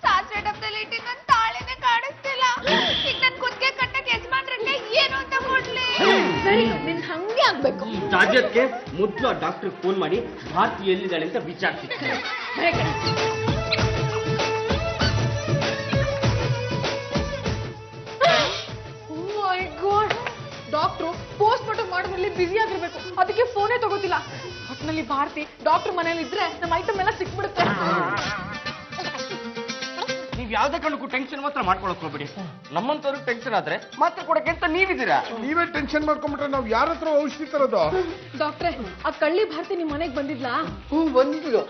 ಸಾಸಿವೆ ಡಬ್ಬದಲ್ಲಿ ಇಟ್ಟಿದ್ದ ತಾಳೆನೆ ಕಾಣಿಸ್ತಿಲ್ಲ. ಈಗ ನನ್ ಕುತ್ತಿಗೆ ಕಟ್ಟಕ್ಕೆ ಯಜಮಾನ್ರಿಗೆ ಏನು ಅಂತ ಕೊಡ್ಲಿ? ಸರಿ, ನಿನ್ ಹಂಗೆ ಆಗ್ಬೇಕು. ರಾಜ್ಯಕ್ಕೆ ಮೊದಲು ಆ ಡಾಕ್ಟರ್ ಫೋನ್ ಮಾಡಿ ಭಾರತಿ ಎಲ್ಲಿದ್ದಾಳೆ ಅಂತ ವಿಚಾರಿಸಿ. ಡಾಕ್ಟ್ರು ಪೋಸ್ಟ್ ಮಾರ್ಟಮ್ ಮಾಡೋದ್ರಲ್ಲಿ ಬ್ಯುಸಿ ಆಗಿರ್ಬೇಕು, ಅದಕ್ಕೆ ಫೋನೇ ತಗೋತಿಲ್ಲ. ಒಟ್ನಲ್ಲಿ ಭಾರತಿ ಡಾಕ್ಟರ್ ಮನೇಲಿ ಇದ್ರೆ ನಮ್ಮ ಐಟಮ್ ಎಲ್ಲ ಸಿಕ್ಬಿಡುತ್ತೆ. ನೀವ್ ಯಾವ್ದೇ ಕಾರಣಕ್ಕೂ ಟೆನ್ಷನ್ ಮಾತ್ರ ಮಾಡ್ಕೊಳಕ್ ಹೋಗ್ಬಿಡಿ. ನಮ್ಮಂತವ್ರು ಟೆನ್ಷನ್ ಆದ್ರೆ ಮಾತ್ರ ಕೊಡಕ್ಕೆ ಅಂತ ನೀವಿದ್ದೀರಾ. ನೀವೇ ಟೆನ್ಷನ್ ಮಾಡ್ಕೊಂಡ್ಬಿಟ್ರೆ ನಾವ್ ಯಾರ ಹತ್ರ ಔಷಧಿ ತರೋದು? ಡಾಕ್ಟ್ರೆ, ಆ ಕಳ್ಳಿ ಭಾರತಿ ನಿಮ್ ಮನೆಗ್ ಬಂದಿದ್ಲಾ? ಬಂದಿದ್ರು.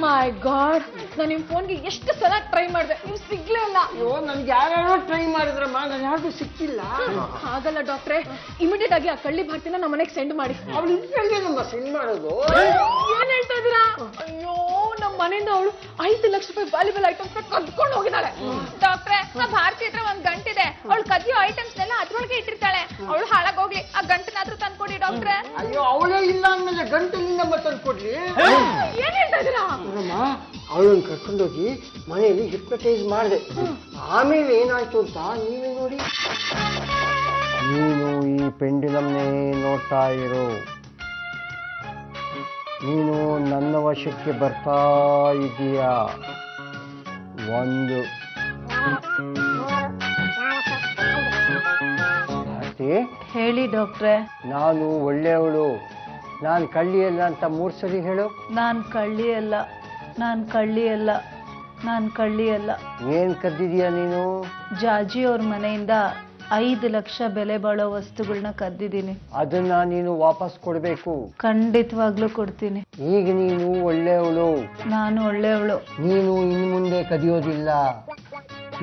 ಮೈ ಗಾಡ್, ನಾನು ನಿಮ್ ಫೋನ್ಗೆ ಎಷ್ಟು ಸಲ ಟ್ರೈ ಮಾಡಿದೆ, ನೀವು ಸಿಗ್ಲೇ ಇಲ್ಲ. ಅಯ್ಯೋ, ನನ್ಗೆ ಯಾರ್ಯಾರೋ ಟ್ರೈ ಮಾಡಿದ್ರಮ್ಮ, ನಾನು ಯಾರಿಗೂ ಸಿಕ್ಕಿಲ್ಲ. ಹಾಗಲ್ಲ ಡಾಕ್ಟ್ರೆ, ಇಮಿಡಿಯೇಟ್ ಆಗಿ ಆ ಕಳ್ಳಿ ಭಾರತಿನ ನಮ್ಮ ಮನೆಗೆ ಸೆಂಡ್ ಮಾಡಿ. ಅವಳು ಇದ್ರಲ್ಲಿ ನಮ್ಮ ಸೆಂಡ್ ಮಾಡೋದು. ಏನ್ ಹೇಳ್ತಾ ಇದೀರಾ? ಅಯ್ಯೋ, ನಮ್ಮ ಮನೆಯಿಂದ ಅವಳು 5 ಲಕ್ಷ ರೂಪಾಯಿ ವ್ಯಾಲ್ಯೂಬಲ್ ಐಟಮ್ಸ್ ಕದ್ಕೊಂಡು ಹೋಗಿದ್ದಾಳೆ. ಡಾಕ್ಟ್ರೆ, ಆ ಭಾರತಿ ಹತ್ರ ಒಂದ್ ಗಂಟಿದೆ. ಅವಳು ಕದಿಯೋ ಐಟಮ್ಸ್ ನೆಲ್ಲ ಅದ್ರೊಳಗೆ ಇಟ್ಟಿರ್ತಾಳೆ. ಅವಳು ಹಾಳಾಗೋಗ್ಲಿ, ಆ ಗಂಟನಾದ್ರೂ ತಂದ್ಕೊಡಿ ಡಾಕ್ಟ್ರೆ. ಅಯ್ಯೋ, ಅವಳೇ ಇಲ್ಲ ಅಂದ್ಮೇಲೆ ಗಂಟಲಿಂದ ತಂದು ಕೊಡ್ಲಿ. ಏನ್ ಹೇಳ್ತಾ ಇದೀರಾ? ಅವಳನ್ನು ಕರ್ಕೊಂಡೋಗಿ ಮನೆಯಲ್ಲಿ ಹಿಪ್ನಟೈಸ್ ಮಾಡಿದೆ. ಆಮೇಲೆ ಏನಾಯ್ತು ಅಂತ ನೀವೇ ನೋಡಿ. ನೀನು ಈ ಪೆಂಡುಲಮ್ನೇ ನೋಡ್ತಾ ಇರು. ನೀನು ನನ್ನ ವಶಕ್ಕೆ ಬರ್ತಾ ಇದೀಯಾ. ಒಂದು ಭಾರತಿ, ಹೇಳಿ ಡಾಕ್ಟ್ರೆ. ನಾನು ಒಳ್ಳೆಯವಳು, ನಾನು ಕಳ್ಳಿಯಲ್ಲ ಅಂತ 3 ಸರಿ ಹೇಳು. ನಾನ್ ಕಳ್ಳಿ ಅಲ್ಲ, ನಾನ್ ಕಳ್ಳಿ ಅಲ್ಲ, ನಾನ್ ಕಳ್ಳಿ ಅಲ್ಲ. ಏನ್ ಕದ್ದಿದೀಯ ನೀನು? ಜಾಜಿ ಅವ್ರ ಮನೆಯಿಂದ 5 ಲಕ್ಷ ಬೆಲೆ ಬಾಳೋ ವಸ್ತುಗಳನ್ನ ಕದ್ದಿದ್ದೀನಿ. ಅದನ್ನ ನೀನು ವಾಪಸ್ ಕೊಡ್ಬೇಕು. ಖಂಡಿತವಾಗ್ಲೂ ಕೊಡ್ತೀನಿ. ಈಗ ನೀನು ಒಳ್ಳೆಯವಳು. ನಾನು ಒಳ್ಳೆಯವಳು. ನೀನು ಇನ್ನು ಮುಂದೆ ಕದಿಯೋದಿಲ್ಲ.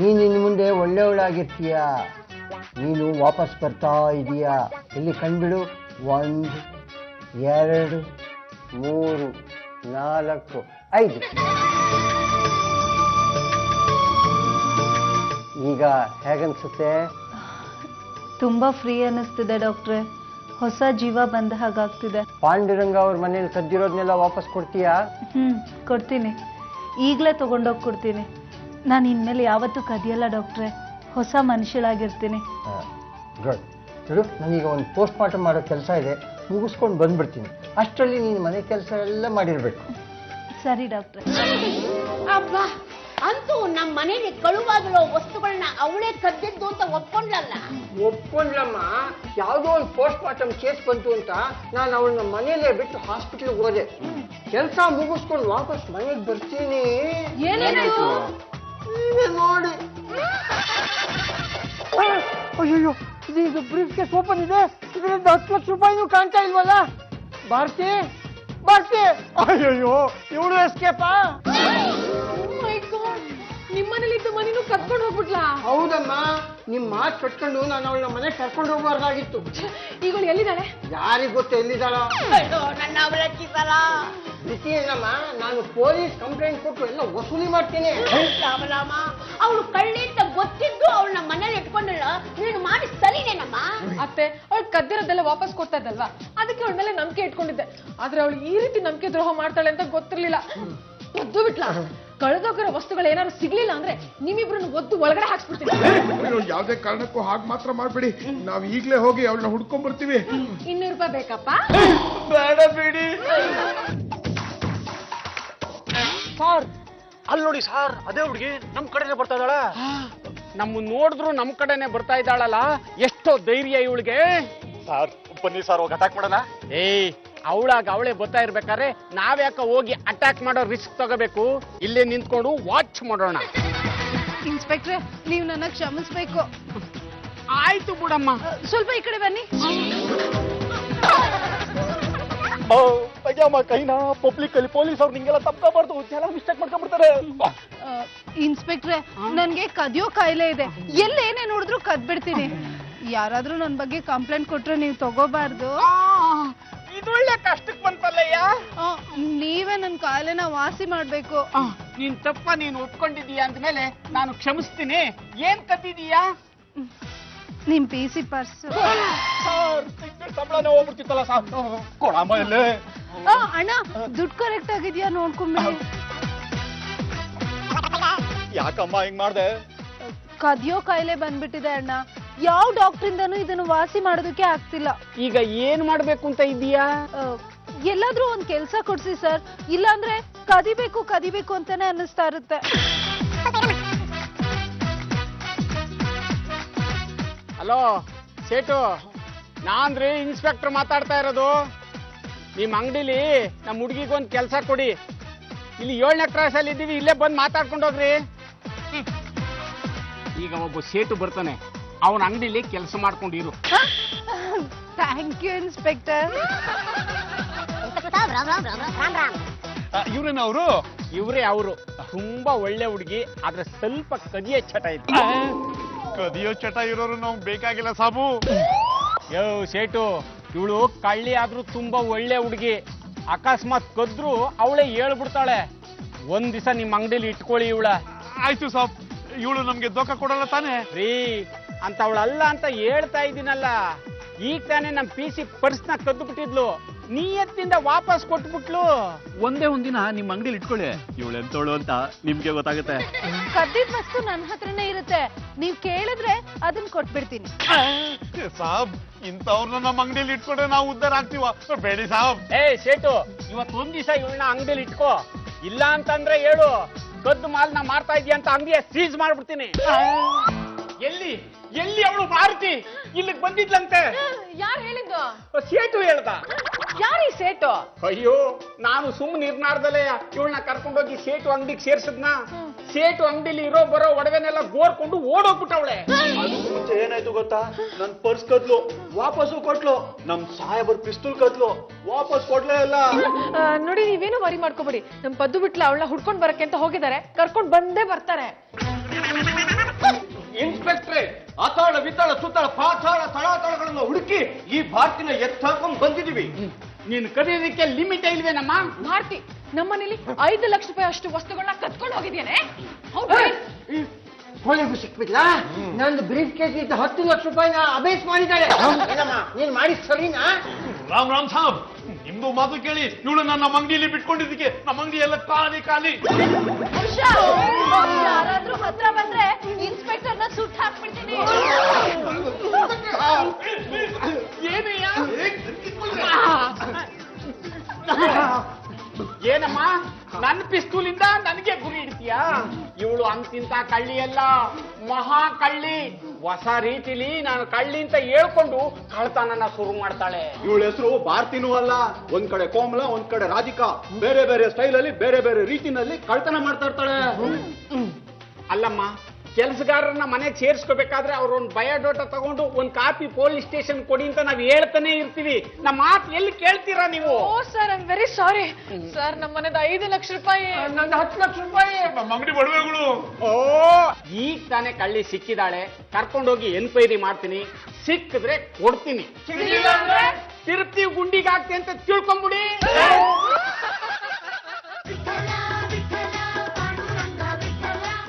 ನೀನು ಇನ್ನು ಮುಂದೆ ಒಳ್ಳೆಯವಳಾಗಿರ್ತೀಯ. ನೀನು ವಾಪಸ್ ಬರ್ತಾ ಇದೀಯಾ. ಇಲ್ಲಿ ಕಂಡ್ಬಿಡು. 1 2 3 4 5. ಈಗ ಹೇಗನ್ಸುತ್ತೆ? ತುಂಬಾ ಫ್ರೀ ಅನ್ನಿಸ್ತಿದೆ ಡಾಕ್ಟ್ರೆ. ಹೊಸ ಜೀವ ಬಂದ ಹಾಗಾಗ್ತಿದೆ. ಪಾಂಡುರಂಗ ಅವ್ರ ಮನೇಲಿ ಕದ್ದಿರೋದ್ನೆಲ್ಲ ವಾಪಸ್ ಕೊಡ್ತೀಯಾ? ಕೊಡ್ತೀನಿ. ಈಗಲೇ ತಗೊಂಡೋಗಿ ಕೊಡ್ತೀನಿ. ನಾನು ಇನ್ಮೇಲೆ ಯಾವತ್ತೂ ಕದಿಯಲ್ಲ ಡಾಕ್ಟ್ರೆ. ಹೊಸ ಮನುಷ್ಯಳಾಗಿರ್ತೀನಿ. ಗುಡ್. ನೋಡು, ನನಗೀಗ ಒಂದು ಪೋಸ್ಟ್ ಮಾರ್ಟಮ್ ಮಾಡೋ ಕೆಲಸ ಇದೆ, ಮುಗಿಸ್ಕೊಂಡು ಬಂದ್ಬಿಡ್ತೀನಿ. ಅಷ್ಟರಲ್ಲಿ ನೀನು ಮನೆ ಕೆಲಸ ಎಲ್ಲ ಮಾಡಿರ್ಬೇಕು. ಸರಿ ಡಾಕ್ಟ್ರೆ. ಅಬ್ಬಾ, ಅಂತೂ ನಮ್ಮ ಮನೇಲಿ ಕಳುವಾಗಿರೋ ವಸ್ತುಗಳನ್ನ ಅವಳೇ ಕದ್ದಿದ್ದು ಅಂತ ಒಪ್ಕೊಂಡ್ಲಲ್ಲ. ಒಪ್ಕೊಂಡ್ಲಮ್ಮ. ಯಾವುದೋ ಒಂದು ಪೋಸ್ಟ್ ಮಾರ್ಟಮ್ ಕೇಸ್ ಬಂತು ಅಂತ ನಾನು ಅವಳನ್ನ ಮನೆಯಲ್ಲೇ ಬಿಟ್ಟು ಹಾಸ್ಪಿಟ್ಲಿಗೆ ಹೋದೆ. ಕೆಲಸ ಮುಗಿಸ್ಕೊಂಡು ವಾಪಸ್ ಮನೆಗೆ ಬರ್ತೀನಿ. ಏನೇನಾಯ್ತು? ನೀವೇ ನೋಡಿ. ಅಯ್ಯೋ, ಇದು ಬ್ರೀಫ್ ಕೇಸ್ ಓಪನ್ ಇದೆ. ಇದರಿಂದ 10 ಲಕ್ಷ ರೂಪಾಯಿನೂ ಕಾಣ್ತಾ ಇಲ್ವಲ್ಲ. ಭಾರತಿ, ಭಾರತಿ. ಅಯ್ಯೋ, ಇವಳು ಎಸ್ಕೇಪಾ. ನಿಮ್ಮನೇಲಿದ್ದು ಮನೇನು ಕತ್ಕೊಂಡು ಹೋಗ್ಬಿಟ್ಲಾ? ಹೌದಮ್ಮ, ನಿಮ್ ಮಾತು ಕಟ್ಕೊಂಡು ನಾನು ಅವಳನ್ನ ಮನೆ ಕರ್ಕೊಂಡು ಹೋಗ್ಬಾರ್ದಾಗಿತ್ತು. ಈಗ ಎಲ್ಲಿದ್ದಾಳೆ? ಯಾರಿಗ್ ಗೊತ್ತು ಎಲ್ಲಿದ್ದಾಳ? ಅಯ್ಯೋ, ನನ್ನ ಅವಲಕ್ಕಿಸಲ. ಬಿಸಿ ಏನಮ್ಮ, ನಾನು ಪೊಲೀಸ್ ಕಂಪ್ಲೇಂಟ್ ಕೊಟ್ಟು ಎಲ್ಲ ವಸೂಲಿ ಮಾಡ್ತೀನಿ. ರಾಮರಾಮ, ಅವಳು ಕಳ್ಳಿ ಅಂತ ಗೊತ್ತಿದ್ದು ಅವಳನ್ನ ಮನೇಲಿ ಇಟ್ಕೊಂಡಲ್ಲ, ನೀನು ಮಾಡಿ ಸರಿನೇನಮ್ಮ? ಅತ್ತೆ, ಅವಳು ಕದ್ದಿರೋದೆಲ್ಲ ವಾಪಸ್ ಕೊಡ್ತಾ ಇದ್ದಲ್ವಾ, ಅದಕ್ಕೆ ಅವಳ ಮೇಲೆ ನಂಬಿಕೆ ಇಟ್ಕೊಂಡಿದ್ದೆ. ಆದ್ರೆ ಅವಳು ಈ ರೀತಿ ನಂಬಿಕೆ ದ್ರೋಹ ಮಾಡ್ತಾಳೆ ಅಂತ ಗೊತ್ತಿರ್ಲಿಲ್ಲ. ಒದ್ದು ಬಿಟ್ಲಾ? ಕಳೆದೋಗಿರೋ ವಸ್ತುಗಳು ಏನಾದ್ರು ಸಿಗ್ಲಿಲ್ಲ ಅಂದ್ರೆ ನಿಮ್ಮಿಬ್ರನ್ನ ಒದ್ದು ಒಳಗಡೆ ಹಾಕ್ಸ್ಬಿಡ್ತೀನಿ. ಯಾವ್ದೇ ಕಾರಣಕ್ಕೂ ಹಾಗೆ ಮಾತ್ರ ಮಾಡ್ಬೇಡಿ. ನಾವ್ ಈಗ್ಲೇ ಹೋಗಿ ಅವಳನ್ನ ಹುಡ್ಕೊಂಡ್ ಬರ್ತೀವಿ. 200 ರೂಪಾಯಿ ಬೇಕಪ್ಪ? ಬೇಡ ಬಿಡಿ. ಸರ್, ಅಲ್ಲಿ ನೋಡಿ ಸರ್, ಅದೇ ಹುಡುಗಿ ನಮ್ ಕಡೆನೆ ಬರ್ತಾ ಇದ್ದಾಳ. ನಮ್ಮ ನೋಡಿದ್ರು ನಮ್ ಕಡೆನೆ ಬರ್ತಾ ಇದ್ದಾಳಲ್ಲ, ಎಷ್ಟೋ ಧೈರ್ಯ ಇವಳಿಗೆ. ಸರ್ ಬನ್ನಿ ಸರ್, ಹೋಗಿ ಅಟ್ಯಾಕ್ ಮಾಡೋಣ. ಏಯ್, ಅವಳಾಗ ಅವಳೇ ಬರ್ತಾ ಇರ್ಬೇಕಾದ್ರೆ ನಾವ್ಯಾಕ ಹೋಗಿ ಅಟ್ಯಾಕ್ ಮಾಡೋ ರಿಸ್ಕ್ ತಗೋಬೇಕು? ಇಲ್ಲೇ ನಿಂತ್ಕೊಂಡು ವಾಚ್ ಮಾಡೋಣ. ಇನ್ಸ್ಪೆಕ್ಟ್ರೆ, ನೀವು ನನ್ನ ಕ್ಷಮಿಸ್ಬೇಕು. ಆಯ್ತು ಬಿಡಮ್ಮ. ಸ್ವಲ್ಪ ಈ ಕಡೆ ಬನ್ನಿ. ತೆಗಿಯಮ್ಮ ಕೈನ. ಪಬ್ಲಿಕ್ ಅಲ್ಲಿ ಪೊಲೀಸ್ ಅವ್ರು ನಿಂಗೆಲ್ಲ ತಪ್ಕೋಬಾರ್ದು, ಜನ ಮಿಸ್ಟೇಕ್ ಮಾಡ್ಕೊಂಡ್ಬಿಡ್ತಾರೆ. ಇನ್ಸ್ಪೆಕ್ಟ್ರೆ, ನನ್ಗೆ ಕದಿಯೋ ಕಾಯಿಲೆ ಇದೆ. ಎಲ್ಲೇನೇ ನೋಡಿದ್ರು ಕದ್ಬಿಡ್ತೀನಿ. ಯಾರಾದ್ರೂ ನನ್ ಬಗ್ಗೆ ಕಂಪ್ಲೇಂಟ್ ಕೊಟ್ರೆ ನೀವು ತಗೋಬಾರ್ದು. ಇದೊಳ್ಳೆ ಕಷ್ಟಕ್ಕೆ ಬಂತಲ್ಲಯ್ಯ. ನೀವೇ ನನ್ ಕಾಯಿಲೆನ ವಾಸಿ ಮಾಡ್ಬೇಕು. ನೀನ್ ತಪ್ಪ ನೀನು ಒಪ್ಕೊಂಡಿದೀಯ ಅಂದ್ಮೇಲೆ ನಾನು ಕ್ಷಮಿಸ್ತೀನಿ. ಏನ್ ಕತ್ತಿದೀಯಾ? ನಿಮ್ PC ಪರ್ಸ್. ಸಂಬಳನೇ ಹೋಗ್ಬಿಡ್ತಿತ್ತಲ್ಲ ಸರ್. ಕೊಡಮ್ಮ ಇಲ್ಲೇ. ಅಣ್ಣ, ದುಡ್ಡು ಕರೆಕ್ಟ್ ಆಗಿದ್ಯಾ ನೋಡ್ಕೊಂಬಿಡಿ. ಯಾಕಮ್ಮ ಹಿಂಗ್ ಮಾಡ್ದೆ? ಕದಿಯೋ ಕಾಯಿಲೆ ಬಂದ್ಬಿಟ್ಟಿದೆ ಅಣ್ಣ. ಯಾವ ಡಾಕ್ಟ್ರಿಂದನೂ ಇದನ್ನು ವಾಸಿ ಮಾಡೋದಕ್ಕೆ ಆಗ್ತಿಲ್ಲ. ಈಗ ಏನ್ ಮಾಡ್ಬೇಕು ಅಂತ ಇದೀಯಾ? ಎಲ್ಲಾದ್ರೂ ಒಂದ್ ಕೆಲ್ಸ ಕೊಡ್ಸಿ ಸರ್, ಇಲ್ಲಾಂದ್ರೆ ಕದಿಬೇಕು ಕದಿಬೇಕು ಅಂತಾನೆ ಅನ್ನಿಸ್ತಾ ಇರುತ್ತೆ. ಹಲೋ ಸೇಟು, ನಾನ್ರಿ ಇನ್ಸ್ಪೆಕ್ಟರ್ ಮಾತಾಡ್ತಾ ಇರೋದು. ನಿಮ್ ಅಂಗಡಿಲಿ ನಮ್ಮ ಹುಡುಗಿಗೊಂದು ಕೆಲಸ ಕೊಡಿ. ಇಲ್ಲಿ 7ನೇ ಕ್ರಾಸಲ್ಲಿ ಇದ್ದೀವಿ, ಇಲ್ಲೇ ಬಂದು ಮಾತಾಡ್ಕೊಂಡು ಹೋಗ್ರಿ. ಈಗ ಒಬ್ಬ ಸೇಟು ಬರ್ತಾನೆ, ಅವನ ಅಂಗಡಿಲಿ ಕೆಲಸ ಮಾಡ್ಕೊಂಡಿರು. Thank you inspector. ಇವ್ರೇನ ಅವರು? ಇವ್ರೇ ಅವರು. ತುಂಬಾ ಒಳ್ಳೆ ಹುಡುಗಿ, ಆದ್ರೆ ಸ್ವಲ್ಪ ಕದಿಯ ಚಟ ಇತ್ತು. ಕದಿಯೋ ಚಟ ಇರೋರು ನಾವು ಬೇಕಾಗಿಲ್ಲ ಸಾಬು. ಯೋ ಸೇಟು, ಇವಳು ಕಳ್ಳಿ ಆದ್ರೂ ತುಂಬಾ ಒಳ್ಳೆ ಹುಡುಗಿ. ಅಕಸ್ಮಾತ್ ಕದ್ರು ಅವಳೇ ಹೇಳ್ಬಿಡ್ತಾಳೆ. ಒಂದ್ ದಿವಸ ನಿಮ್ ಅಂಗಡಿಲಿ ಇಟ್ಕೊಳ್ಳಿ ಇವಳ. ಆಯ್ತು ಸಾಬ್, ಇವಳು ನಮ್ಗೆ ದೋಖ ಕೊಡಲ್ಲ ತಾನೆ? ರೀ, ಅಂತ ಅವಳಲ್ಲ ಅಂತ ಹೇಳ್ತಾ ಇದ್ದೀನಲ್ಲ. ಈಗ ತಾನೇ ನಮ್ PC ಪರ್ಸ್ನ ಕದ್ದು ಬಿಟ್ಟಿದ್ಲು, ನೀಯತ್ತಿಂದ ವಾಪಸ್ ಕೊಟ್ಬಿಟ್ಲು. ಒಂದೇ ಒಂದಿನ ನಿಮ್ ಅಂಗಡಿಲಿ ಇಟ್ಕೊಳ್ಳಿ, ಇವಳು ಎಂತೋಳು ಅಂತ ನಿಮ್ಗೆ ಗೊತ್ತಾಗುತ್ತೆ. ಕದ್ದಿದ್ ವಸ್ತು ನನ್ನ ಹತ್ರನೇ ಇರುತ್ತೆ, ನೀವ್ ಕೇಳಿದ್ರೆ ಅದನ್ನ ಕೊಟ್ಬಿಡ್ತೀನಿ. ಸಾಬ್, ಇಂಥವ್ರನ್ನ ನಮ್ಮ ಅಂಗಡಿಲಿ ಇಟ್ಕೊಂಡ್ರೆ ನಾವು ಉದ್ಧಾರ ಆಗ್ತೀವ. ಬೇಡಿ ಸಾಬ್. ಏ ಸೇಟು, ಇವತ್ತು ಒಂದ್ ದಿವಸ ಇವಳನ್ನ ಅಂಗಡಿಲಿ ಇಟ್ಕೋ. ಇಲ್ಲ ಅಂತಂದ್ರೆ ಹೇಳು, ಕದ್ದು ಮಾಲ್ನ ಮಾರ್ತಾ ಇದೀಯ ಅಂತ ಅಂಗಡಿಯ ಸೀಸ್ ಮಾಡ್ಬಿಡ್ತೀನಿ. ಎಲ್ಲಿ ಎಲ್ಲಿ ಅವಳು ಭಾರತಿ ಇಲ್ಲಿಗೆ ಬಂದಿದ್ಲಂತೆ? ಯಾರು ಹೇಳಿದ್ದು? ಸೇಟು ಹೇಳ್ದ. ಯಾರೀ ಸೇಟು? ಅಯ್ಯೋ, ನಾನು ಸುಮ್ಮನೆ ನಿರ್ನಾರ್ದಲೇ ಇವಳನ್ನ ಕರ್ಕೊಂಡೋಗಿ ಸೇಟು ಅಂಗಡಿಗೆ ಸೇರ್ಸದ್ನ. ಸೇಟು ಅಂಗಡಿಲಿ ಇರೋ ಬರೋ ಒಡವೆನೆಲ್ಲ ಗೋರ್ಕೊಂಡು ಓಡೋಗ್ಬಿಟ್ಟವಳೆ. ಮುಂಚೆ ಏನಾಯ್ತು ಗೊತ್ತಾ? ನನ್ ಪರ್ಸ್ ಕದ್ಲು, ವಾಪಸ್ಸು ಕೊಟ್ಲು. ನಮ್ ಸಾಹೇಬರ್ ಪಿಸ್ತೂಲ್ ಕದ್ಲು, ವಾಪಸ್ ಕೊಡ್ಲೇ ಇಲ್ಲ. ನೋಡಿ, ನೀವೇನು ವರಿ ಮಾಡ್ಕೋಬೇಡಿ. ನಮ್ ಪದ್ದು ಬಿಟ್ಲ ಅವಳನ್ನ ಹುಡ್ಕೊಂಡ್ ಬರಕ್ಕೆ ಅಂತ ಹೋಗಿದ್ದಾರೆ, ಕರ್ಕೊಂಡ್ ಬಂದೇ ಬರ್ತಾರೆ. ಇನ್ಸ್ಪೆಕ್ಟ್ರೆ, ಅತಾಳ ವಿತಾಳ ಸುತ್ತಾಳ ಪಾತಾಳ ತಳಾತಳಗಳನ್ನು ಹುಡುಕಿ ಈ ಭಾರತಿನ ಎತ್ತಾಕೊಂಡ್ ಬಂದಿದೀವಿ. ನೀನು ಕದಿಯೋದಕ್ಕೆ ಲಿಮಿಟ್ ಇಲ್ವೇನಮ್ಮ? ಭಾರತಿ, ನಮ್ಮನೇಲಿ 5 ಲಕ್ಷ ರೂಪಾಯಿ ಅಷ್ಟು ವಸ್ತುಗಳನ್ನ ಕತ್ಕೊಂಡು ಹೋಗಿದ್ಯಾನೆ. ಕೊನೆಗೂ ಸಿಕ್ಬಿಟ್ಲಾ? ನಂದು ಬ್ರೀಫ್ ಕೇಸ್ ಇದ್ದ 10 ಲಕ್ಷ ರೂಪಾಯಿನ ಅಬೇಸ್ ಮಾಡಿದ್ದಾಳೆ. ಏನಮ್ಮ, ನೀನ್ ಮಾಡಿ ಸರಿನಾ? ರಾಮ್ ರಾಮ್ ಸಾಬ್, ನಿಮ್ ಒಂದು ಮಾತು ಕೇಳಿ, ಇವಳು ನನ್ನ ಅಂಗಡಿಯಲ್ಲಿ ಬಿಟ್ಕೊಂಡಿದ್ದಕ್ಕೆ ನಮ್ಮ ಅಂಗಡಿ ಎಲ್ಲ ಖಾಲಿ ಖಾಲಿ. ಹರ್ಷ, ಯಾರಾದ್ರೂ ಹತ್ರ ಬಂದ್ರೆ ಇನ್ಸ್ಪೆಕ್ಟರ್ನ ಸುಟ್ಟು ಹಾಕ್ಬಿಡ್ತೀನಿ. ಏನಯ್ಯ ಏನಮ್ಮ ನನ್ನ ಪಿಸ್ತೂಲಿಂದ ನನಗೆ ಗುರಿ ಇಡ್ತೀಯಾ? ಇವಳು ಅಂತಿಂತ ಕಳ್ಳಿ ಅಲ್ಲ, ಮಹಾ ಕಳ್ಳಿ. ಹೊಸ ರೀತಿಲಿ ನಾನು ಕಳ್ಳಿ ಅಂತ ಹೇಳ್ಕೊಂಡು ಕಳ್ತನನ ಶುರು ಮಾಡ್ತಾಳೆ. ಇವಳ ಹೆಸರು ಭಾರತಿನೂ ಅಲ್ಲ. ಒಂದ್ ಕಡೆ ಕೋಮಲ, ಒಂದ್ ಕಡೆ ರಾಧಿಕಾ. ಬೇರೆ ಬೇರೆ ಸ್ಟೈಲ್ ಅಲ್ಲಿ ಬೇರೆ ಬೇರೆ ರೀತಿನಲ್ಲಿ ಕಳ್ತನ ಮಾಡ್ತಾ ಇರ್ತಾಳೆ. ಅಲ್ಲಮ್ಮ, ಕೆಲಸಗಾರರನ್ನ ಮನೆಗೆ ಸೇರಿಸ್ಕೋಬೇಕಾದ್ರೆ ಅವ್ರೊಂದು ಬಯೋಡಾಟಾ ತಗೊಂಡು ಒಂದ್ ಕಾಪಿ ಪೊಲೀಸ್ ಸ್ಟೇಷನ್ ಕೊಡಿ ಅಂತ ನಾವ್ ಹೇಳ್ತಾನೆ ಇರ್ತೀವಿ. ನಮ್ಮ ಮಾತು ಎಲ್ಲಿ ಕೇಳ್ತೀರಾ ನೀವು? Oh sir, I am very sorry sir. ನಮ್ಮ ಮನೆದ 5 ಲಕ್ಷ ರೂಪಾಯಿ, ನಂದು 10 ಲಕ್ಷ ರೂಪಾಯಿ. ನಮ್ಮ ಅಂಗಡಿ ಬಡವೆಗಳು. ಓ, ಈಗ ತಾನೇ ಕಳ್ಳಿ ಸಿಕ್ಕಿದಾಳೆ, ಕರ್ಕೊಂಡೋಗಿ ಎನ್ಕ್ವೈರಿ ಮಾಡ್ತೀನಿ. ಸಿಕ್ಕಿದ್ರೆ ಕೊಡ್ತೀನಿ, ತಿರುಪ್ತಿ ಗುಂಡಿಗೆ ಹಾಕ್ತಿ ಅಂತ ತಿಳ್ಕೊಂಬಿಡಿ.